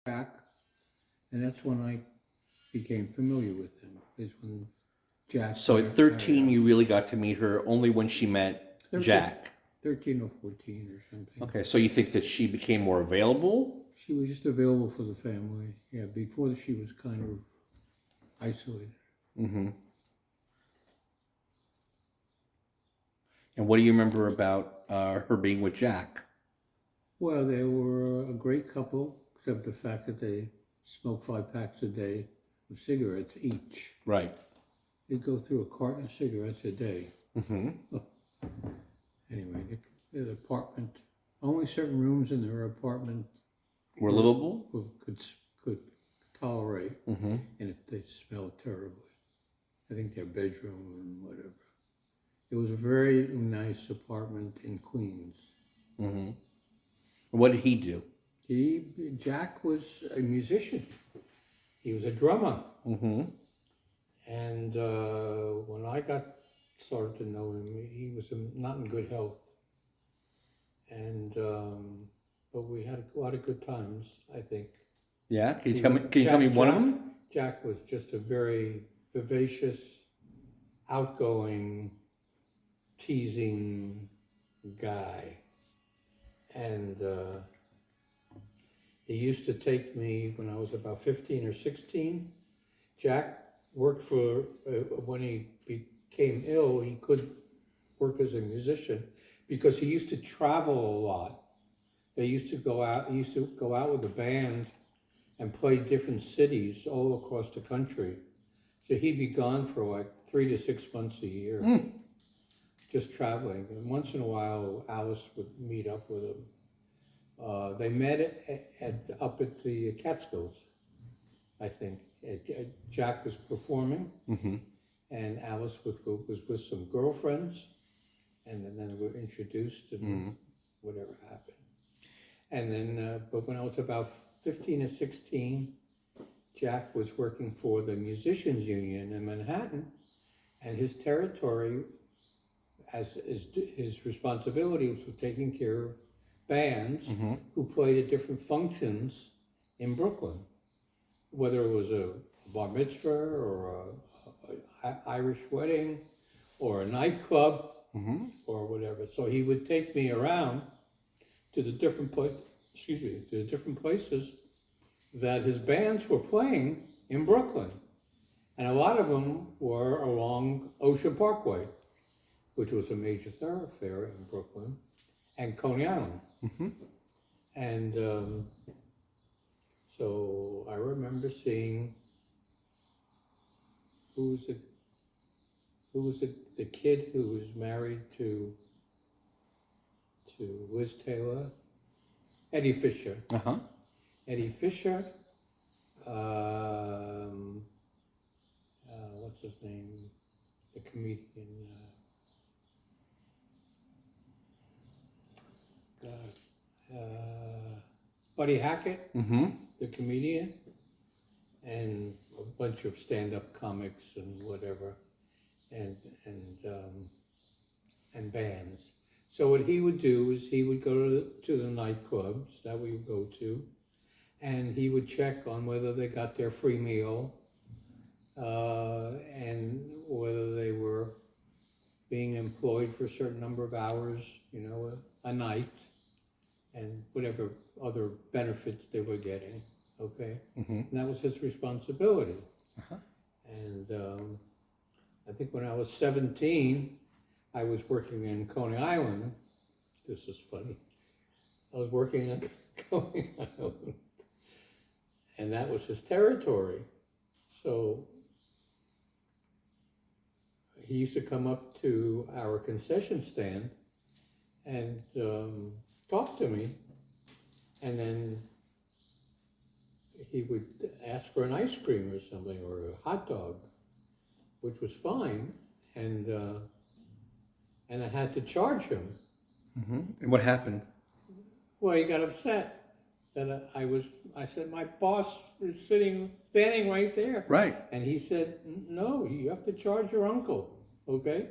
Jack, and that's when I became familiar with him. Is when Jack. So at 13, you really got to meet her only when she met 13, Jack. 13 or 14 or something. Okay, so you think that she became more available? She was just available for the family. Yeah, before she was kind of isolated. Mm-hmm. And what do you remember about her being with Jack? Well, they were a great couple, except the fact that they smoked 5 packs a day of cigarettes each. Right. They'd go through a carton of cigarettes a day. Mm-hmm. Anyway, the apartment, only certain rooms in their apartment Were livable? could tolerate, Mm-hmm. and they smelled terribly. I think their bedroom and whatever. It was a very nice apartment in Queens. Mm-hmm. What did he do? Jack was a musician. He was a drummer. Mm-hmm. And when I started to know him, he was not in good health. And but we had a lot of good times, I think. Yeah? Can you tell me one of them? Jack was just a very vivacious, outgoing, teasing guy. And he used to take me when I was about 15 or 16. Jack worked for, when he became ill, he couldn't work as a musician because he used to travel a lot. He used to go out with a band and play different cities all across the country. So he'd be gone for like 3 to 6 months a year, just traveling. And once in a while, Alice would meet up with him. They met up at the Catskills, I think. Jack was performing, Mm-hmm. and Alice was with some girlfriends, and then we were introduced, and whatever happened. And then, but when I was about 15 or 16, Jack was working for the Musicians Union in Manhattan, and his territory, his responsibility was for taking care of bands who played at different functions in Brooklyn, whether it was a bar mitzvah or a Irish wedding or a nightclub or whatever. So he would take me around to the different places that his bands were playing in Brooklyn. And a lot of them were along Ocean Parkway, which was a major thoroughfare in Brooklyn, and Coney Island. Mm-hmm. And so I remember seeing who was the kid who was married to Liz Taylor? Eddie Fisher. Uh-huh. Eddie Fisher. What's his name? The comedian. Buddy Hackett, the comedian, and a bunch of stand-up comics and whatever, and bands. So what he would do is he would go to the nightclubs that we would go to, and he would check on whether they got their free meal, and whether they were being employed for a certain number of hours, a night, and whatever other benefits they were getting, okay? And that was his responsibility. And I think when I was 17, I was working in Coney Island. This is funny. I was working in Coney Island, and that was his territory. So he used to come up to our concession stand and talk to me, and then he would ask for an ice cream or something, or a hot dog, which was fine, and I had to charge him. And what happened? Well, he got upset that I said, my boss is standing right there. Right. And he said, no, you have to charge your uncle, okay?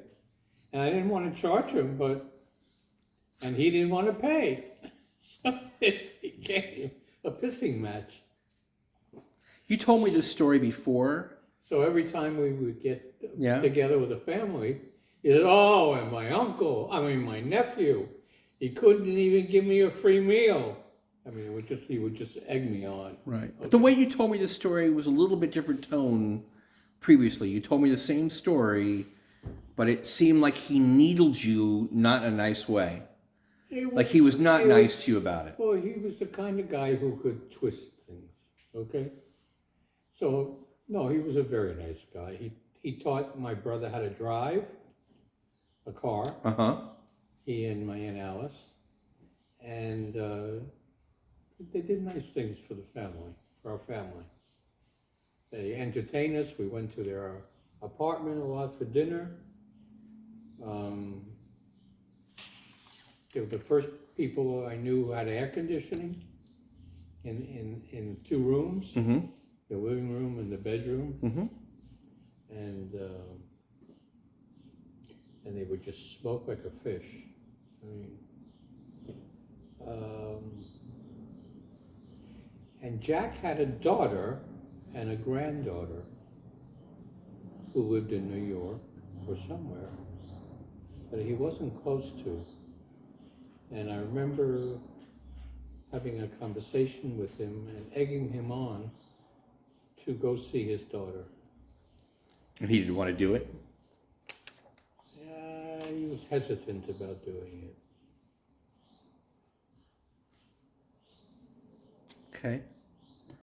And I didn't want to charge him, and he didn't want to pay. So it became a pissing match. You told me this story before. So every time we would get Yeah. together with the family, he said, "Oh, and my nephew, he couldn't even give me a free meal." I mean, he would just egg me on. Right. But the way you told me this story was a little bit different tone previously. You told me the same story, but it seemed like he needled you not in a nice way. Like he was not nice to you about it. Well, he was the kind of guy who could twist things. Okay. So no, he was a very nice guy. He taught my brother how to drive a car. Uh-huh. He and my Aunt Alice, and they did nice things for our family. They entertained us. We went to their apartment a lot for dinner. They were the first people I knew who had air conditioning in 2 rooms, Mm-hmm. the living room and the bedroom, Mm-hmm. and they would just smoke like a fish. I mean, and Jack had a daughter and a granddaughter who lived in New York or somewhere that he wasn't close to. And I remember having a conversation with him and egging him on to go see his daughter. And he didn't want to do it? He was hesitant about doing it. Okay.